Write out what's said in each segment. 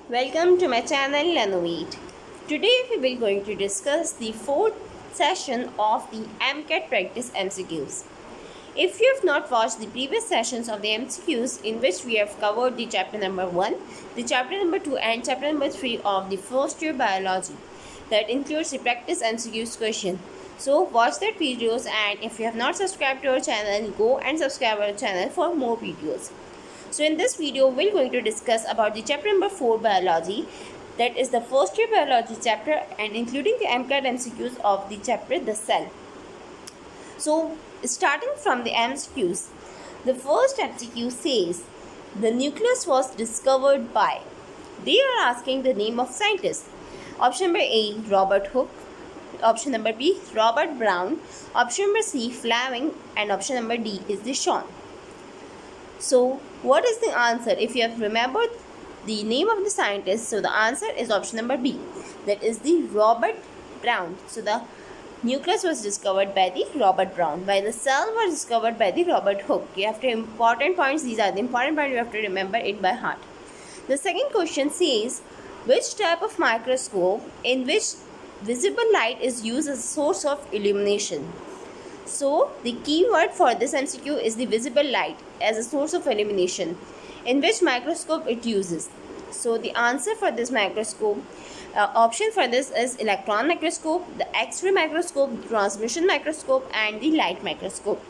Welcome to my channel Learnovate. Today we will going to discuss the fourth session of the MCAT practice MCQs. If you have not watched the previous sessions of the MCQs in which we have covered the chapter number 1, the chapter number 2 and chapter number 3 of the first year biology, that includes the practice MCQs question. So watch that videos, and if you have not subscribed to our channel, go and subscribe our channel for more videos. So in this video, we're going to discuss about the chapter number 4 biology, that is the first year biology chapter, and including the MCAT MCQs of the chapter the cell. So starting from the MCQs, the first MCQ says the nucleus was discovered by. They are asking the name of scientist. Option number A, Robert Hooke. Option number B, Robert Brown. Option number C, Fleming. And option number D is the Shawn. So what is the answer? If you have remembered the name of the scientist, so the answer is option number B, that is the Robert Brown. So the nucleus was discovered by the Robert Brown, while the cell was discovered by the Robert Hooke. You have to important points. These are the important points. You have to remember it by heart. The second question says, which type of microscope in which visible light is used as a source of illumination? So the key word for this MCQ is the visible light as a source of illumination. In which microscope it uses? So the answer for this microscope, option for this is electron microscope, the X-ray microscope, transmission microscope, and the light microscope.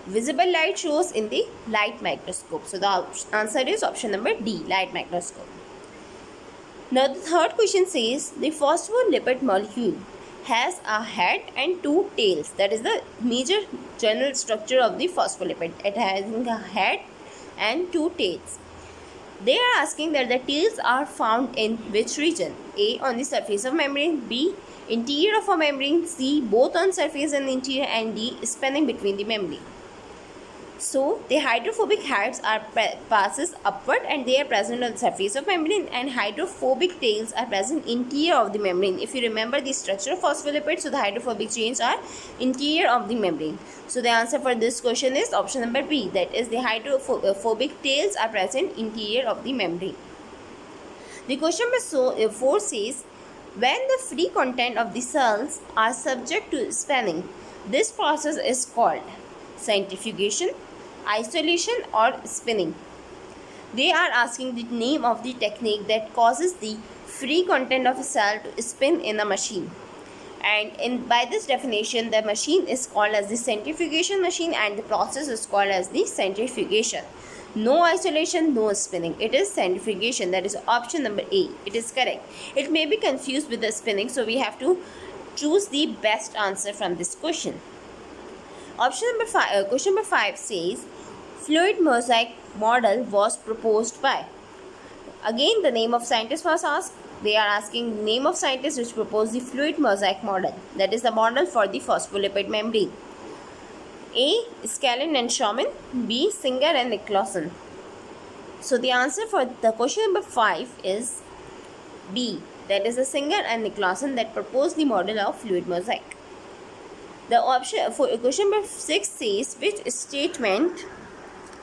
Visible light shows in the light microscope. So the answer is option number D, light microscope. Now the third question says the phospholipid molecule has a head and two tails. That is the major general structure of the phospholipid. It has a head and two tails. They are asking that the tails are found in which region? A, on the surface of membrane. B, interior of a membrane. C, both on surface and interior. And D, spanning between the membrane. So the hydrophobic heads are passes upward and they are present on the surface of membrane, and hydrophobic tails are present interior of the membrane. If you remember the structure of phospholipids, so the hydrophobic chains are interior of the membrane. So the answer for this question is option number B, that is the hydrophobic tails are present interior of the membrane. The question number 4 says, when the free content of the cells are subject to spanning, this process is called centrifugation, isolation, or spinning. They are asking the name of the technique that causes the free content of a cell to spin in a machine. And by this definition, the machine is called as the centrifugation machine, and the process is called as the centrifugation. No isolation, no spinning. It is centrifugation. That is option number A. It is correct. It may be confused with the spinning, so we have to choose the best answer from this question. Option number 5, question number 5 says, fluid mosaic model was proposed by. Again, the name of scientist was asked. They are asking the name of scientists which proposed the fluid mosaic model. That is the model for the phospholipid membrane. A, Scalin and Schaumann. B, Singer and Nicholson. So the answer for the question number 5 is B. That is the Singer and Nicholson that proposed the model of fluid mosaic. The option for question number 6 says, which statement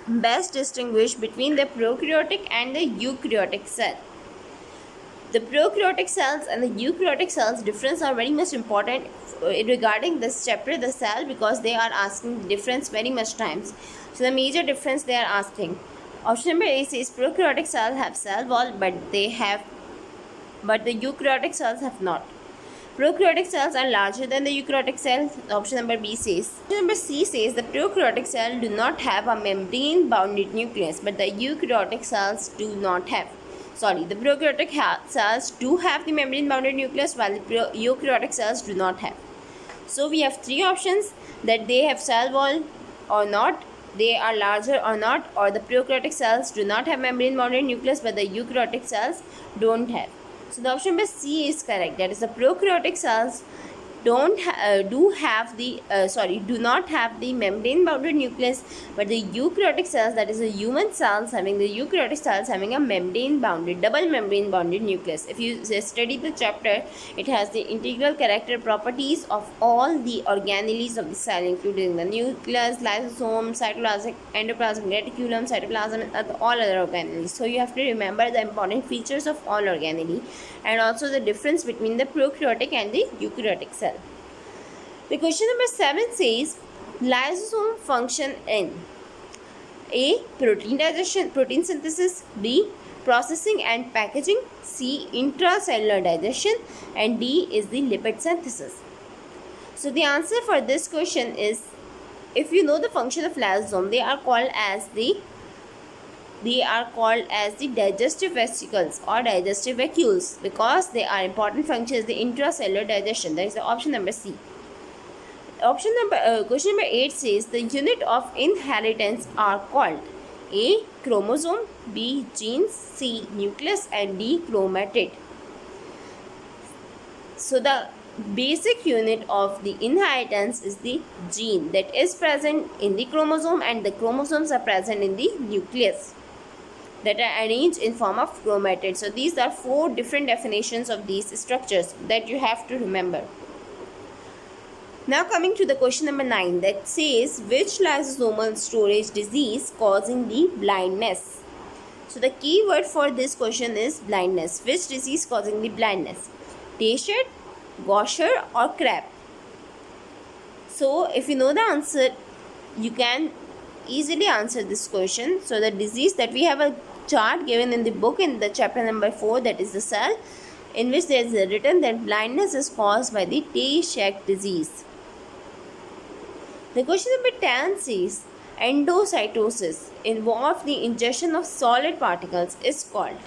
best distinguish between the prokaryotic and the eukaryotic cell? The prokaryotic cells and the eukaryotic cells difference are very much important regarding this chapter, the cell, because they are asking the difference very much times. So the major difference they are asking. Option number A says prokaryotic cells have cell wall, but the eukaryotic cells have not. Prokaryotic cells are larger than the eukaryotic cells. Option number B says. Option number C says the prokaryotic cells do not have a membrane-bounded nucleus, but the eukaryotic cells do not have. The prokaryotic cells do have the membrane-bounded nucleus, while the eukaryotic cells do not have. So we have three options, that they have cell wall or not, they are larger or not, or the prokaryotic cells do not have membrane-bounded nucleus, but the eukaryotic cells don't have. So the option number C is correct. That is the prokaryotic cells do not have the membrane bounded nucleus, but the eukaryotic cells, that is the human cells having the eukaryotic cells having a double membrane bounded nucleus. If you study the chapter, it has the integral character properties of all the organelles of the cell, including the nucleus, lysosome, cytoplasmic, endoplasmic reticulum, cytoplasm, and all other organelles. So you have to remember the important features of all organelles and also the difference between the prokaryotic and the eukaryotic cell. The question number 7 says, lysosome function in A. Protein digestion, protein synthesis, B. Processing and packaging, C. Intracellular digestion, and D is the lipid synthesis. So the answer for this question is, if you know the function of lysosome, they are called as the digestive vesicles or digestive vacuoles, because they are important functions the intracellular digestion. That is the option number C. Question number 8 says, the unit of inheritance are called A. Chromosome, B. Genes, C. Nucleus, and D. Chromatid. So the basic unit of the inheritance is the gene that is present in the chromosome, and the chromosomes are present in the nucleus that are arranged in form of chromatid. So these are 4 different definitions of these structures that you have to remember. Now coming to the question number 9, that says, which lysosomal storage disease causing the blindness? So the key word for this question is blindness. Which disease causing the blindness? Tay-Sachs, Gaucher, or Krabbe? So if you know the answer, you can easily answer this question. So the disease that we have a chart given in the book in the chapter number 4, that is the cell, in which there is written that blindness is caused by the Tay-Sachs disease. The question number 10 says, endocytosis involves the ingestion of solid particles is called.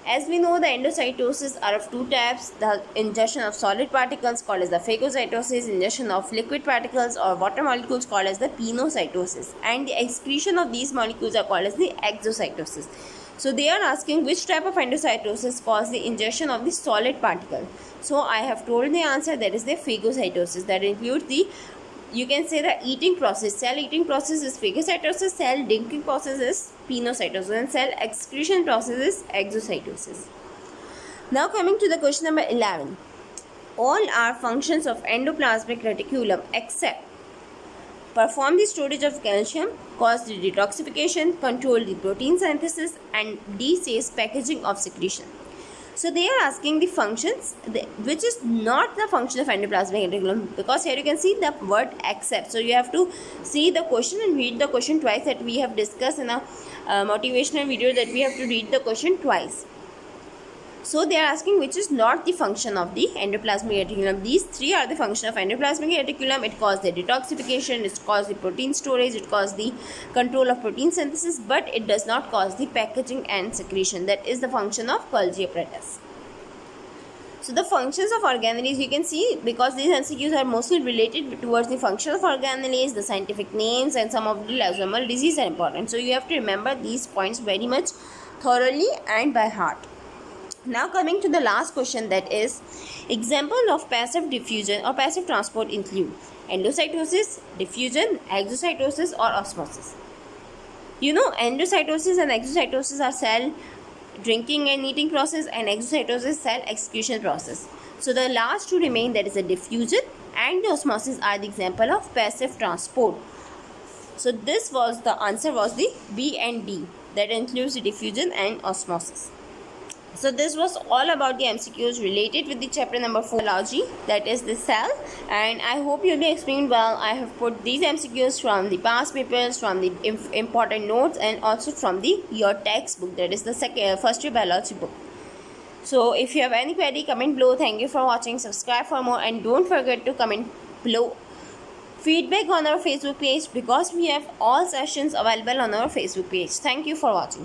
As we know, the endocytosis are of 2 types. The ingestion of solid particles called as the phagocytosis, ingestion of liquid particles or water molecules called as the pinocytosis, and the excretion of these molecules are called as the exocytosis. So they are asking which type of endocytosis causes the ingestion of the solid particle. So I have told the answer, that is the phagocytosis. That includes the, you can say, the eating process. Cell eating process is phagocytosis, cell drinking process is pinocytosis, and cell excretion process is exocytosis. Now coming to the question number 11. All are functions of endoplasmic reticulum except perform the storage of calcium, cause the detoxification, control the protein synthesis, and D says packaging of secretion. So they are asking the functions which is not the function of endoplasmic reticulum, because here you can see the word except. So you have to see the question and read the question twice, that we have discussed in a motivational video, that we have to read the question twice. So they are asking which is not the function of the endoplasmic reticulum. These 3 are the function of endoplasmic reticulum. It causes the detoxification, it causes the protein storage, it causes the control of protein synthesis, but it does not cause the packaging and secretion. That is the function of Golgi apparatus. So the functions of organelles, you can see, because these MCQs are mostly related towards the function of organelles, the scientific names, and some of the lysosomal disease are important. So you have to remember these points very much thoroughly and by heart. Now coming to the last question, that is, example of passive diffusion or passive transport include endocytosis, diffusion, exocytosis, or osmosis. You know, endocytosis and exocytosis are cell drinking and eating process, and exocytosis cell excretion process. So the last 2 remain, that is the diffusion and the osmosis are the example of passive transport. So this was the answer was the B and D, that includes the diffusion and osmosis. So this was all about the MCQs related with the chapter number 4 biology, that is the cell, and I hope you'll be explained well. I have put these MCQs from the past papers, from the important notes, and also from your textbook, that is the first year biology book. So if you have any query, comment below. Thank you for watching. Subscribe for more, and don't forget to comment below feedback on our Facebook page, because we have all sessions available on our Facebook page. Thank you for watching.